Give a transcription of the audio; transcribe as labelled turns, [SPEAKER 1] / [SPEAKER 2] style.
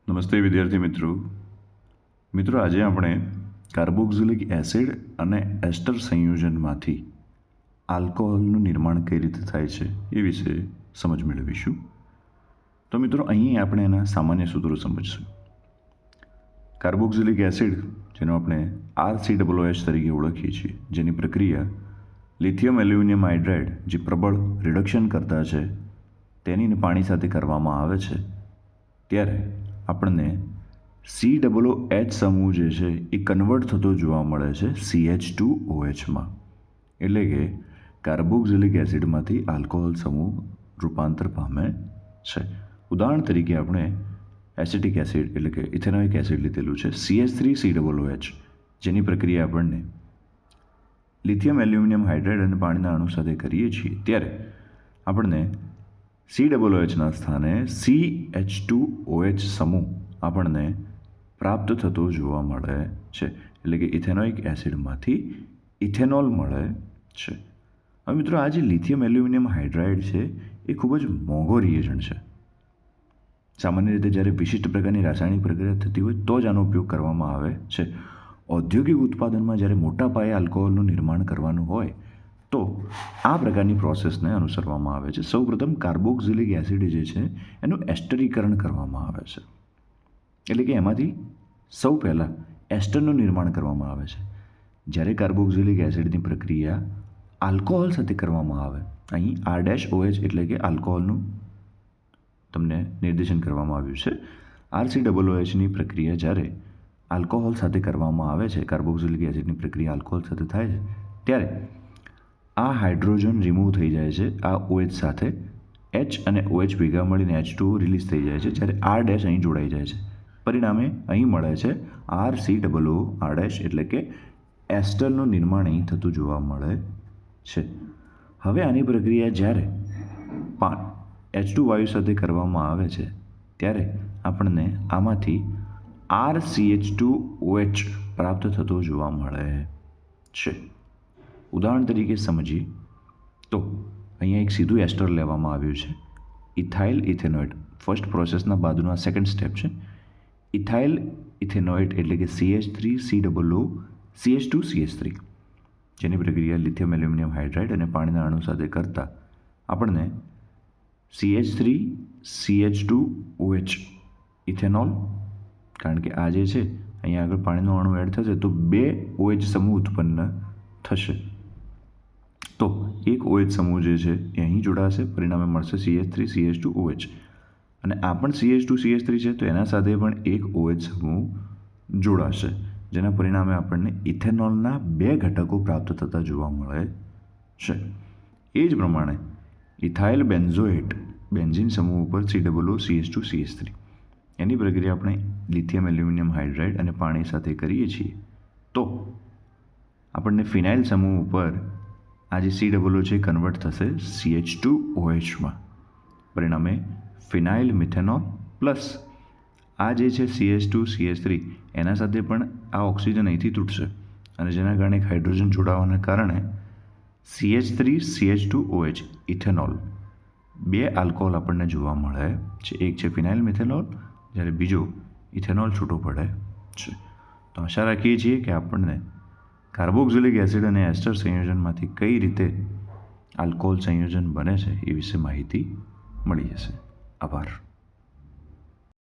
[SPEAKER 1] નમસ્તે વિદ્યાર્થી મિત્રો આજે આપણે કાર્બોક્સિલિક એસિડ અને એસ્ટર સંયોજનમાંથી આલ્કોહોલનું નિર્માણ કઈ રીતે થાય છે એ વિશે સમજ મેળવીશું. તો મિત્રો અહીં આપણે એના સામાન્ય સૂત્રો સમજીશું. કાર્બોક્સિલિક એસિડ, જેનો આપણે RCOOH તરીકે ઓળખીએ છીએ, જેની પ્રક્રિયા લિથિયમ એલ્યુમિનિયમ હાઇડ્રાઇડ, જે પ્રબળ રિડક્શન કરતા છે, તેની પાણી સાથે કરવામાં આવે છે, ત્યારે આપણને COOH સમૂહ જે છે એ કન્વર્ટ થતો જોવા મળે છે CH2OHમાં. એટલે કે કાર્બોક્સિલિક એસિડમાંથી આલ્કોહોલ સમૂહ રૂપાંતર પામે છે. ઉદાહરણ તરીકે આપણે એસિટિક એસિડ એટલે કે ઇથેનોઇક એસિડ લીધેલું છે, CH3COOH, જેની પ્રક્રિયા આપણને લિથિયમ એલ્યુમિનિયમ હાઇડ્રાઇડ અને પાણીના અણુ સાથે કરીએ છીએ, ત્યારે આપણને COOHના સ્થાને CH2OH સમૂહ આપણને પ્રાપ્ત થતો જોવા મળે છે. એટલે કે ઇથેનોઇક એસિડમાંથી ઇથેનોલ મળે છે. હવે મિત્રો, આ જે લિથિયમ એલ્યુમિનિયમ હાઇડ્રાઇડ છે એ ખૂબ જ મોંઘો રિએજન્ટ છે. સામાન્ય રીતે જ્યારે વિશિષ્ટ પ્રકારની રાસાયણિક પ્રક્રિયા થતી હોય તો જ આનો ઉપયોગ કરવામાં આવે છે. ઔદ્યોગિક ઉત્પાદનમાં જ્યારે મોટા પાયે આલ્કોહોલનું નિર્માણ કરવાનું હોય તો આ પ્રકારની પ્રોસેસને અનુસરવામાં આવે છે. સૌપ્રથમ કાર્બોક્સિલિક એસિડ જે છે એનું એસ્ટરીકરણ કરવામાં આવે છે. એટલે કે એમાંથી સૌ પહેલાં એસ્ટરનું નિર્માણ કરવામાં આવે છે. જ્યારે કાર્બોક્સિલિક એસિડની પ્રક્રિયા આલ્કોહોલ સાથે કરવામાં આવે, અહીં R-OH એટલે કે આલ્કોહોલનું તમને નિર્દેશન કરવામાં આવ્યું છે. RCOOHની પ્રક્રિયા જ્યારે આલ્કોહોલ સાથે કરવામાં આવે છે, કાર્બોક્સિલિક એસિડની પ્રક્રિયા આલ્કોહોલ સાથે થાય છે, ત્યારે આ હાઇડ્રોજન રિમૂવ થઈ જાય છે. આ OH સાથે H અને OH ભેગા મળીને H2O રિલીઝ થઈ જાય છે, જ્યારે R- અહીં જોડાઈ જાય છે. પરિણામે અહીં મળે છે RCOOR- એટલે કે એસ્ટરનું નિર્માણ અહીં થતું જોવા મળે છે. હવે આની પ્રક્રિયા જ્યારે H2 વાયુ સાથે કરવામાં આવે છે, ત્યારે આપણને આમાંથી RCH2OH પ્રાપ્ત થતો જોવા મળે છે. ઉદાહરણ તરીકે સમજીએ તો અહીંયા એક સીધું એસ્ટર લેવામાં આવ્યું છે, ઇથાઇલ ઇથેનોઇટ. ફર્સ્ટ પ્રોસેસના બાદનું આ સેકન્ડ સ્ટેપ છે. ઇથાઇલ ઇથેનોઇટ એટલે કે CH2CH3, જેની પ્રક્રિયા લિથિયમ એલ્યુમિનિયમ હાઇડ્રાઇડ અને પાણીના અણુ સાથે કરતાં આપણને CH3CH2OH ઇથેનોલ, કારણ કે આ જે છે અહીંયા આગળ પાણીનો અણુ એડ થશે તો 2 OH સમૂહ ઉત્પન્ન થશે. તો એક OH સમૂહ જે છે એ અહીં જોડાશે, પરિણામે મળશે CH3CH2OH. અને આ પણ CH2CH3 છે તો એના સાથે પણ એક OH સમૂહ જોડાશે, જેના પરિણામે આપણને ઇથેનોલના 2 ઘટકો પ્રાપ્ત થતા જોવા મળે છે. એ જ પ્રમાણે ઇથાઇલ બેન્ઝોએટ બેન્ઝીન સમૂહ ઉપર COOCH2CH3, એની પ્રક્રિયા આપણે લિથિયમ એલ્યુમિનિયમ હાઇડ્રાઇડ અને પાણી સાથે કરીએ છીએ તો આપણને ફિનાઇલ સમૂહ ઉપર આ જે COOH છે કન્વર્ટ થશે CH2OHમાં. પરિણામે ફિનાઇલ મિથેનોલ પ્લસ આ જે છે CH2CH3, એના સાથે પણ આ ઓક્સિજન અહીંથી તૂટશે અને જેના કારણે એક હાઇડ્રોજન જોડાવાના કારણે CH3CH2OH ઇથેનોલ 2 આલ્કોહોલ આપણને જોવા મળે છે. એક છે ફિનાઇલ મિથેનોલ, જ્યારે બીજો ઇથેનોલ છૂટો પડે છે. તો આશા રાખીએ છીએ કે આપણને કાર્બોક્સિલિક એસિડ અને એસ્ટર સંયોજનમાંથી કઈ રીતે આલ્કોહોલ સંયોજન બને છે એ વિશે માહિતી મળી જશે. આભાર.